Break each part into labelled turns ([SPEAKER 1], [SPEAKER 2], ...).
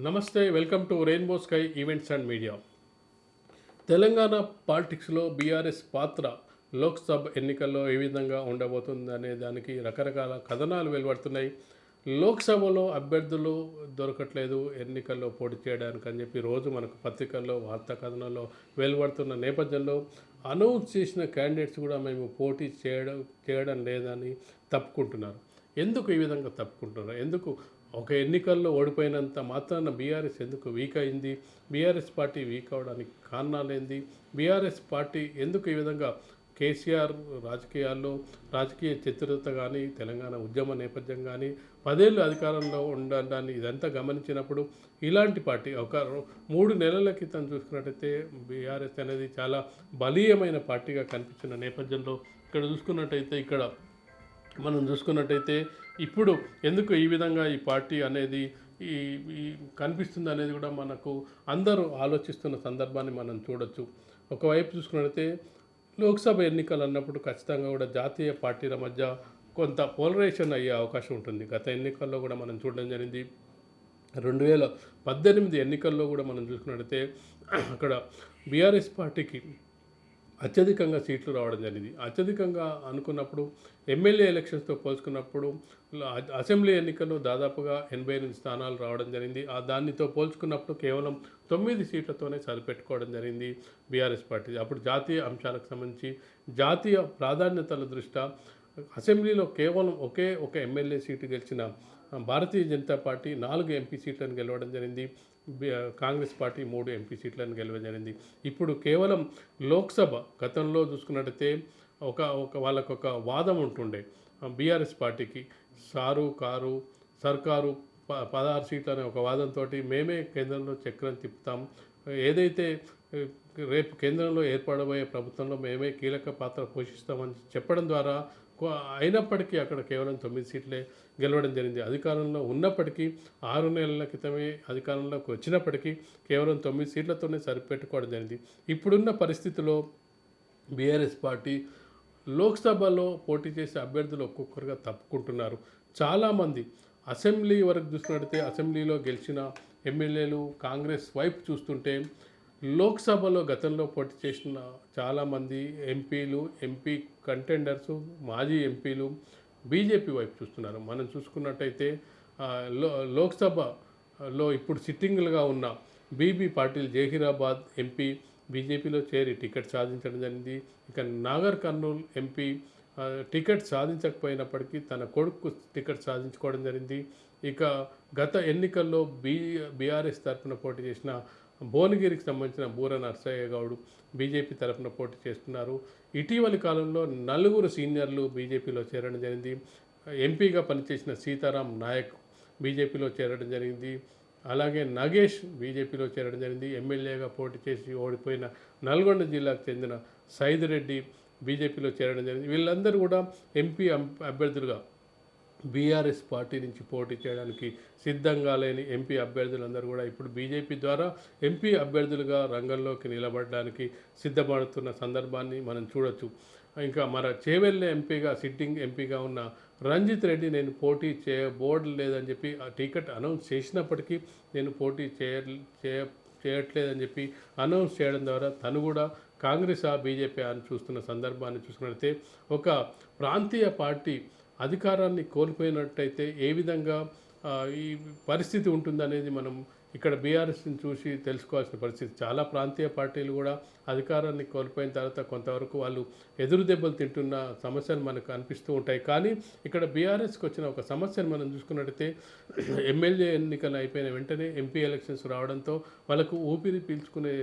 [SPEAKER 1] నమస్తే, welcome to rainbow sky events and media. Telangana పాలిటిక్స్లో BRS పాత్ర లోక్సభ ఎన్నికల్లో ఏ విధంగా ఉండబోతుందనే దానికి రకరకాల కథనాలు వెలువడుతున్నాయి. లోక్సభలో అభ్యర్థులు దొరకట్లేదు ఎన్నికల్లో పోటీ చేయడానికి అని చెప్పి రోజు మనకు పత్రికల్లో వార్తా కథనాల్లో వెలువడుతున్న నేపథ్యంలో అనౌన్స్ చేసిన క్యాండిడేట్స్ కూడా మేము పోటీ చేయడం లేదని తప్పుకుంటున్నారు. ఎందుకు ఈ విధంగా తప్పుకుంటున్నారు? ఎందుకు ఒక ఎన్నికల్లో ఓడిపోయినంత మాత్రాన బీఆర్ఎస్ ఎందుకు వీక్ అయింది? బీఆర్ఎస్ పార్టీ వీక్ అవడానికి కారణాలేంది? బీఆర్ఎస్ పార్టీ ఎందుకు ఈ విధంగా కేసీఆర్ రాజకీయ చతురత కానీ, తెలంగాణ ఉద్యమ నేపథ్యం కానీ, 10 ఏళ్ళు అధికారంలో ఉండడాన్ని ఇదంతా గమనించినప్పుడు ఇలాంటి పార్టీ ఒక 3 నెలల క్రితం చూసుకున్నట్టయితే బీఆర్ఎస్ అనేది చాలా బలీయమైన పార్టీగా కనిపించిన నేపథ్యంలో మనం చూసుకున్నట్టయితే ఇప్పుడు ఎందుకు ఈ విధంగా ఈ పార్టీ అనేది ఈ ఈ కనిపిస్తుంది అనేది కూడా మనకు అందరూ ఆలోచిస్తున్న సందర్భాన్ని మనం చూడొచ్చు. ఒకవైపు చూసుకున్నట్టయితే లోక్సభ ఎన్నికలు అన్నప్పుడు ఖచ్చితంగా కూడా జాతీయ పార్టీల మధ్య కొంత పోలరైజేషన్ అయ్యే అవకాశం ఉంటుంది. గత ఎన్నికల్లో కూడా మనం చూడడం జరిగింది. 2018 ఎన్నికల్లో కూడా మనం చూసుకున్నట్టయితే అక్కడ బీఆర్ఎస్ పార్టీకి అత్యధికంగా సీట్లు రావడం జరిగింది. అత్యధికంగా అనుకున్నప్పుడు ఎమ్మెల్యే ఎలక్షన్స్తో పోల్చుకున్నప్పుడు అసెంబ్లీ ఎన్నికల్లో దాదాపుగా 88 స్థానాలు రావడం జరిగింది. దానితో పోల్చుకున్నప్పుడు కేవలం 9 సీట్లతోనే సరిపెట్టుకోవడం జరిగింది బీఆర్ఎస్ పార్టీ. అప్పుడు జాతీయ అంశాలకు సంబంధించి జాతీయ ప్రాధాన్యతల దృష్ట్యా అసెంబ్లీలో కేవలం ఒక ఎమ్మెల్యే సీటు గెలిచిన భారతీయ జనతా పార్టీ 4 ఎంపీ సీట్లను గెలవడం జరిగింది. కాంగ్రెస్ పార్టీ 3 ఎంపీ సీట్లను గెలవడం జరిగింది. ఇప్పుడు కేవలం లోక్సభ గతంలో చూసుకున్నట్టయితే వాళ్ళకొక వాదం ఉంటుండే బీఆర్ఎస్ పార్టీకి, కారు సర్కారు 16 సీట్లు అనే ఒక వాదంతో మేమే కేంద్రంలో చక్రం తిప్పుతాం, ఏదైతే రేపు కేంద్రంలో ఏర్పడబోయే ప్రభుత్వంలో మేమే కీలక పాత్ర పోషిస్తామని చెప్పడం ద్వారా అయినప్పటికీ అక్కడ కేవలం 9 సీట్లే గెలవడం జరిగింది. అధికారంలో ఉన్నప్పటికీ 6 నెలల క్రితమే అధికారంలోకి వచ్చినప్పటికీ కేవలం 9 సీట్లతోనే సరిపెట్టుకోవడం జరిగింది. ఇప్పుడున్న పరిస్థితిలో బీఆర్ఎస్ పార్టీ లోక్సభలో పోటీ చేసే అభ్యర్థులు ఒక్కొక్కరుగా తప్పుకుంటున్నారు. చాలామంది అసెంబ్లీ వరకు చూసుకున్నట్టయితే అసెంబ్లీలో గెలిచిన ఎమ్మెల్యేలు కాంగ్రెస్ వైపు చూస్తుంటే లోక్సభలో గతంలో పోటీ చేసిన చాలామంది ఎంపీ కంటెండర్స్, మాజీ ఎంపీలు బీజేపీ వైపు చూస్తున్నారు. మనం చూసుకున్నట్టయితే లోక్సభలో ఇప్పుడు సిట్టింగ్లుగా ఉన్న బీబీ పాటిల్ జహీరాబాద్ ఎంపీ బీజేపీలో చేరి టికెట్ సాధించడం జరిగింది. ఇక నాగర్ కర్నూల్ ఎంపీ టికెట్ సాధించకపోయినప్పటికీ తన కొడుకు టికెట్ సాధించుకోవడం జరిగింది. ఇక గత ఎన్నికల్లో బీఆర్ఎస్ తరఫున పోటీ చేసిన భువనగిరికి సంబంధించిన బూర నర్సయ్య గౌడ్ బీజేపీ తరఫున పోటీ చేస్తున్నారు. ఇటీవలి కాలంలో 4 సీనియర్లు బీజేపీలో చేరడం జరిగింది. ఎంపీగా పనిచేసిన సీతారాం నాయక్ బీజేపీలో చేరడం జరిగింది. అలాగే నగేష్ బీజేపీలో చేరడం జరిగింది. ఎమ్మెల్యేగా పోటీ చేసి ఓడిపోయిన నల్గొండ జిల్లాకు చెందిన సైదిరెడ్డి బీజేపీలో చేరడం జరిగింది. వీళ్ళందరూ కూడా ఎంపీ అభ్యర్థులుగా బీఆర్ఎస్ పార్టీ నుంచి పోటీ చేయడానికి సిద్ధంగా లేని ఎంపీ అభ్యర్థులందరూ కూడా ఇప్పుడు బీజేపీ ద్వారా ఎంపీ అభ్యర్థులుగా రంగంలోకి నిలబడడానికి సిద్ధపడుతున్న సందర్భాన్ని మనం చూడొచ్చు. ఇంకా మన చేవెళ్ళ సిట్టింగ్ ఎంపీగా ఉన్న రంజిత్ రెడ్డి నేను పోటీ బోర్డు లేదని చెప్పి ఆ టికెట్ అనౌన్స్ చేసినప్పటికీ నేను పోటీ చేయట్లేదని చెప్పి అనౌన్స్ చేయడం ద్వారా తను కూడా కాంగ్రెస్ బీజేపీ అని చూస్తున్న సందర్భాన్ని చూసుకున్నట్లయితే ఒక ప్రాంతీయ పార్టీ అధికారాన్ని కోల్పోయినట్టయితే ఏ విధంగా ఈ పరిస్థితి ఉంటుందనేది మనం ఇక్కడ బీఆర్ఎస్ని చూసి తెలుసుకోవాల్సిన పరిస్థితి. చాలా ప్రాంతీయ పార్టీలు కూడా అధికారాన్ని కోల్పోయిన తర్వాత కొంతవరకు వాళ్ళు ఎదురు దెబ్బలు తింటున్న సమస్యలు మనకు అనిపిస్తూ ఉంటాయి. కానీ ఇక్కడ బీఆర్ఎస్కి వచ్చిన ఒక సమస్యను మనం చూసుకున్నట్టయితే ఎమ్మెల్యే ఎన్నికలు అయిపోయిన వెంటనే ఎంపీ ఎలక్షన్స్ రావడంతో వాళ్ళకు ఊపిరి పీల్చుకునే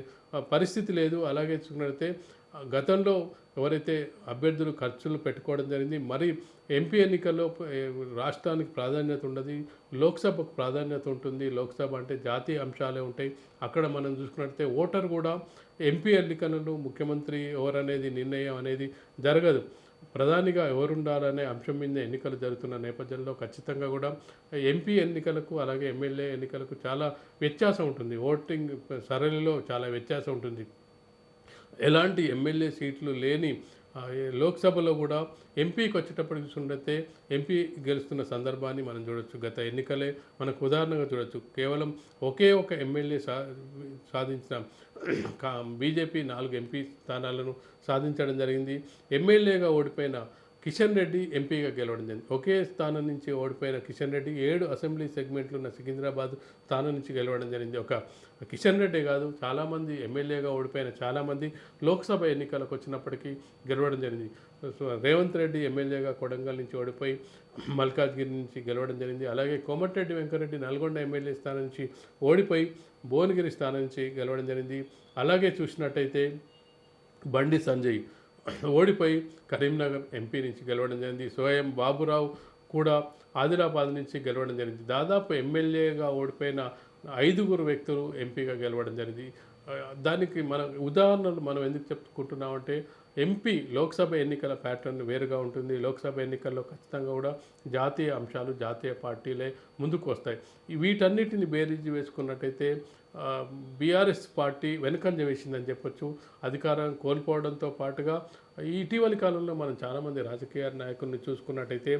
[SPEAKER 1] పరిస్థితి లేదు. అలాగే చూసుకున్నట్టయితే గతంలో ఎవరైతే అభ్యర్థులు ఖర్చులు పెట్టుకోవడం జరిగింది, మరి ఎంపీ ఎన్నికల్లో రాష్ట్రానికి ప్రాధాన్యత ఉండదు, లోక్సభకు ప్రాధాన్యత ఉంటుంది. లోక్సభ అంటే జాతీయ అంశాలే ఉంటాయి. అక్కడ మనం చూసుకున్నట్లయితే ఓటర్ కూడా ఎంపీ ఎన్నికలలో ముఖ్యమంత్రి ఎవరనేది నిర్ణయం అనేది జరగదు. ప్రధానిగా ఎవరుండాలనే అంశం మీద ఎన్నికలు జరుగుతున్న నేపథ్యంలో ఖచ్చితంగా కూడా ఎంపీ ఎన్నికలకు అలాగే ఎమ్మెల్యే ఎన్నికలకు చాలా వ్యత్యాసం ఉంటుంది. ఓటింగ్ సరళిలో చాలా వ్యత్యాసం ఉంటుంది. ఎలాంటి ఎమ్మెల్యే సీట్లు లేని లోక్సభలో కూడా ఎంపీకి వచ్చేటప్పటికి చూసుకుంటే ఎంపీ గెలుస్తున్న సందర్భాన్ని మనం చూడొచ్చు. గత ఎన్నికలే మనకు ఉదాహరణగా చూడొచ్చు. కేవలం ఒకే ఒక ఎమ్మెల్యే సాధించిన బీజేపీ 4 ఎంపీ స్థానాలను సాధించడం జరిగింది. ఎమ్మెల్యేగా ఓడిపోయిన కిషన్ రెడ్డి ఎంపీగా గెలవడం జరిగింది. ఒకే స్థానం నుంచి ఓడిపోయిన కిషన్ రెడ్డి 7 అసెంబ్లీ సెగ్మెంట్లు ఉన్న సికింద్రాబాద్ స్థానం నుంచి గెలవడం జరిగింది. ఒక కిషన్ రెడ్డి కాదు, చాలామంది ఎమ్మెల్యేగా ఓడిపోయిన చాలామంది లోక్సభ ఎన్నికలకు వచ్చినప్పటికీ గెలవడం జరిగింది. రేవంత్ రెడ్డి ఎమ్మెల్యేగా కొడంగల్ నుంచి ఓడిపోయి మల్కాజ్గిరి నుంచి గెలవడం జరిగింది. అలాగే కోమటిరెడ్డి వెంకరెడ్డి నల్గొండ ఎమ్మెల్యే స్థానం నుంచి ఓడిపోయి భువనగిరి స్థానం నుంచి గెలవడం జరిగింది. అలాగే చూసినట్టయితే బండి సంజయ్ ఓడిపోయి కరీంనగర్ ఎంపీ నుంచి గెలవడం జరిగింది. సోయం బాబురావు కూడా ఆదిలాబాద్ నుంచి గెలవడం జరిగింది. దాదాపు ఎమ్మెల్యేగా ఓడిపోయిన 5 వ్యక్తులు ఎంపీగా గెలవడం జరిగింది. దానికి మన ఉదాహరణలు మనం ఎందుకు చెప్పుకుంటున్నామంటే ఎంపీ లోక్సభ ఎన్నికల ప్యాటర్న్ వేరుగా ఉంటుంది. లోక్సభ ఎన్నికల్లో ఖచ్చితంగా కూడా జాతీయ అంశాలు, జాతీయ పార్టీలే ముందుకు వస్తాయి. వీటన్నిటిని బేరీజు వేసుకున్నట్టయితే బీఆర్ఎస్ పార్టీ వెనుకంజ వేసిందని చెప్పొచ్చు. అధికారం కోల్పోవడంతో పాటుగా ఇటీవలి కాలంలో మనం చాలామంది రాజకీయ నాయకుల్ని చూసుకున్నట్టయితే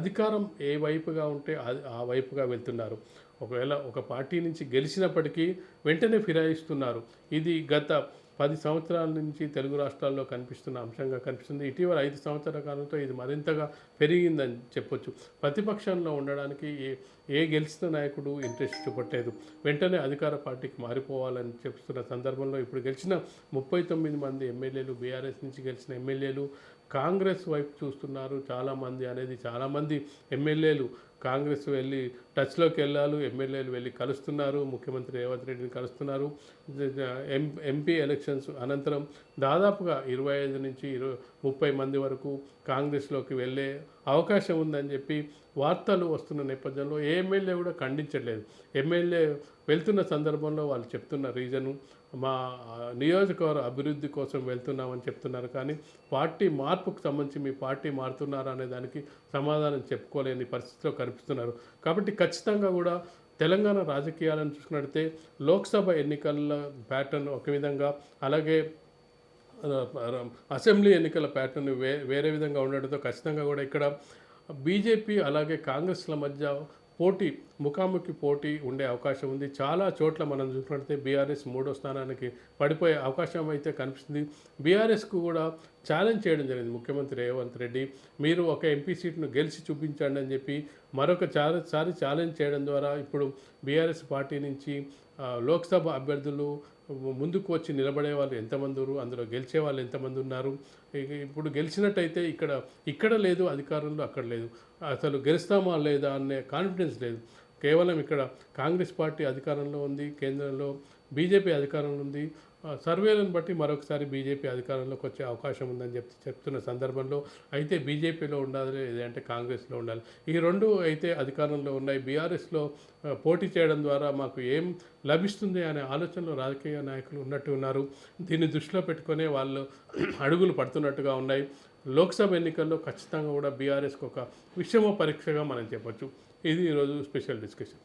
[SPEAKER 1] అధికారం ఏ వైపుగా ఉంటే ఆ వైపుగా వెళ్తున్నారు. ఒకవేళ ఒక పార్టీ నుంచి గెలిచినప్పటికీ వెంటనే ఫిరాయిస్తున్నారు. ఇది గత 10 సంవత్సరాల నుంచి తెలుగు రాష్ట్రాల్లో కనిపిస్తున్న అంశంగా కనిపిస్తుంది. ఇటీవల 5 సంవత్సరాల కాలంతో ఇది మరింతగా పెరిగిందని చెప్పొచ్చు. ప్రతిపక్షంలో ఉండడానికి ఏ గెలిచిన నాయకుడు ఇంట్రెస్ట్ చూపట్లేదు. వెంటనే అధికార పార్టీకి మారిపోవాలని చెప్తున్న సందర్భంలో ఇప్పుడు గెలిచిన 39 మంది ఎమ్మెల్యేలు, బీఆర్ఎస్ నుంచి గెలిచిన ఎమ్మెల్యేలు కాంగ్రెస్ వైపు చూస్తున్నారు చాలామంది ఎమ్మెల్యేలు కాంగ్రెస్ వెళ్ళి టచ్లోకి వెళ్ళారు. ఎమ్మెల్యేలు వెళ్ళి కలుస్తున్నారు, ముఖ్యమంత్రి రేవంత్ రెడ్డిని కలుస్తున్నారు. ఎంపీ ఎలక్షన్స్ అనంతరం దాదాపుగా 25 నుంచి 30 మంది వరకు కాంగ్రెస్లోకి వెళ్ళే అవకాశం ఉందని చెప్పి వార్తలు వస్తున్న నేపథ్యంలో ఏ ఎమ్మెల్యే కూడా ఖండించట్లేదు. ఎమ్మెల్యే వెళ్తున్న సందర్భంలో వాళ్ళు చెప్తున్న రీజను మా నియోజకవర్గ అభివృద్ధి కోసం వెళ్తున్నామని చెప్తున్నారు. కానీ పార్టీ మార్పుకు సంబంధించి మీ పార్టీ మారుతున్నారా అనే దానికి సమాధానం చెప్పుకోలేని పరిస్థితిలో కనిపిస్తున్నారు. కాబట్టి ఖచ్చితంగా కూడా తెలంగాణ రాజకీయాలను చూసుకున్నట్లయితే లోక్సభ ఎన్నికల ప్యాటర్న్ ఒక విధంగా, అలాగే అసెంబ్లీ ఎన్నికల ప్యాటర్న్ వేరే విధంగా ఉండడంతో ఖచ్చితంగా కూడా ఇక్కడ బీజేపీ అలాగే కాంగ్రెస్ల మధ్య ముఖాముఖి పోటీ ఉండే అవకాశం ఉంది. చాలా చోట్ల మనం చూసినట్లయితే బీఆర్ఎస్ 3వ స్థానానికి పడిపోయే అవకాశం అయితే కనిపిస్తుంది. బీఆర్ఎస్కు కూడా ఛాలెంజ్ చేయడం జరిగింది ముఖ్యమంత్రి రేవంత్ రెడ్డి. మీరు ఒక ఎంపీ సీట్ను గెలిచి చూపించండి అని చెప్పి మరొకసారి ఛాలెంజ్ చేయడం ద్వారా ఇప్పుడు బీఆర్ఎస్ పార్టీ నుంచి లోక్సభ అభ్యర్థులు ముందుకు వచ్చి నిలబడే వాళ్ళు ఎంతమంది ఉన్నారు, అందులో గెలిచే వాళ్ళు ఎంతమంది ఉన్నారు. ఇప్పుడు గెలిచినట్టయితే ఇక్కడ లేదు అధికారంలో, అక్కడ లేదు, అసలు గెలుస్తామా లేదా అనే కాన్ఫిడెన్స్ లేదు. కేవలం ఇక్కడ కాంగ్రెస్ పార్టీ అధికారంలో ఉంది, కేంద్రంలో బీజేపీ అధికారంలో ఉంది. సర్వేలను బట్టి మరొకసారి బీజేపీ అధికారంలోకి వచ్చే అవకాశం ఉందని చెప్తున్న సందర్భంలో అయితే బీజేపీలో ఉండాలి, లేదంటే కాంగ్రెస్లో ఉండాలి. ఈ రెండు అయితే అధికారంలో ఉన్నాయి. బీఆర్ఎస్లో పోటీ చేయడం ద్వారా మాకు ఏం లభిస్తుంది అనే ఆలోచనలో రాజకీయ నాయకులు ఉన్నట్టు ఉన్నారు. దీన్ని దృష్టిలో పెట్టుకునే వాళ్ళు అడుగులు పడుతున్నట్టుగా ఉన్నాయి. లోక్సభ ఎన్నికల్లో ఖచ్చితంగా కూడా బీఆర్ఎస్కి ఒక విషమ పరీక్షగా మనం చెప్పొచ్చు. ఇది ఈరోజు స్పెషల్ డిస్కషన్.